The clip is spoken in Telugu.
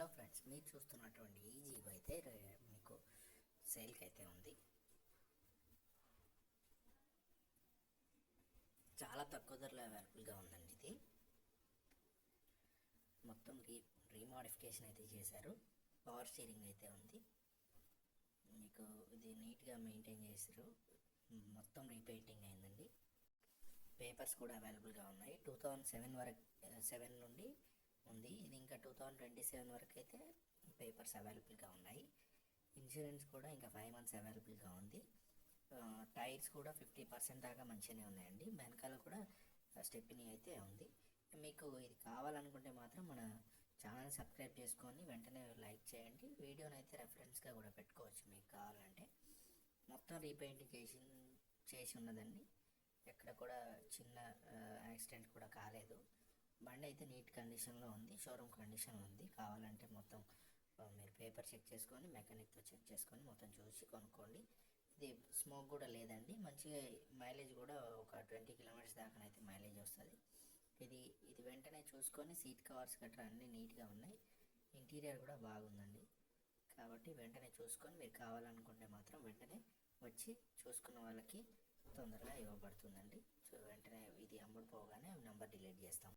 హలో ఫ్రెండ్స్, మీరు చూస్తున్నటువంటి ఈ జీప్ అయితే మీకు సేల్కి అయితే ఉంది. చాలా తక్కువ ధరలో అవైలబుల్గా ఉందండి. ఇది మొత్తం రీమాడిఫికేషన్ అయితే చేశారు. పవర్ స్టీరింగ్ అయితే ఉంది. మీకు ఇది నీట్గా మెయింటైన్ చేశారు. మొత్తం రీపెయింటింగ్ అయిందండి. పేపర్స్ కూడా అవైలబుల్గా ఉన్నాయి. 2007 వరకు 7 నుండి ఉంది. ఇది ఇంకా 2027 వరకు అయితే పేపర్స్ అవైలబుల్గా ఉన్నాయి. ఇన్సూరెన్స్ కూడా ఇంకా 5 months అవైలబుల్గా ఉంది. టైర్స్ కూడా 50% దాకా మంచిగానే ఉన్నాయండి. వెనకాల కూడా స్టెప్నీ అయితే ఉంది. మీకు ఇది కావాలనుకుంటే మాత్రం మన ఛానల్ సబ్స్క్రైబ్ చేసుకొని వెంటనే లైక్ చేయండి. వీడియోని అయితే రెఫరెన్స్గా కూడా పెట్టుకోవచ్చు మీకు కావాలంటే. మొత్తం రీపెయింటింగ్ చేసి ఉన్నదండి. ఎక్కడ కూడా చిన్న యాక్సిడెంట్ కూడా కాలేదు. బండి అయితే నీట్ కండిషన్లో ఉంది. షోరూమ్ కండిషన్ ఉంది. కావాలంటే మొత్తం మీరు పేపర్ చెక్ చేసుకొని మెకానిక్తో చెక్ చేసుకొని మొత్తం చూసి కొనుక్కోండి. ఇది స్మోక్ కూడా లేదండి. మంచిగా మైలేజ్ కూడా ఒక 20 kilometers దాకానైతే మైలేజ్ వస్తుంది. ఇది వెంటనే చూసుకొని సీట్ కవర్స్ గట్రా అన్నీ నీట్గా ఉన్నాయి. ఇంటీరియర్ కూడా బాగుందండి. కాబట్టి వెంటనే చూసుకొని మీరు కావాలనుకుంటే మాత్రం వెంటనే వచ్చి చూసుకున్న వాళ్ళకి తొందరగా ఇవ్వబడుతుందండి. సో వెంటనే ఇది అమ్ముడు పోగానే నెంబర్ డిలీట్ చేస్తాం.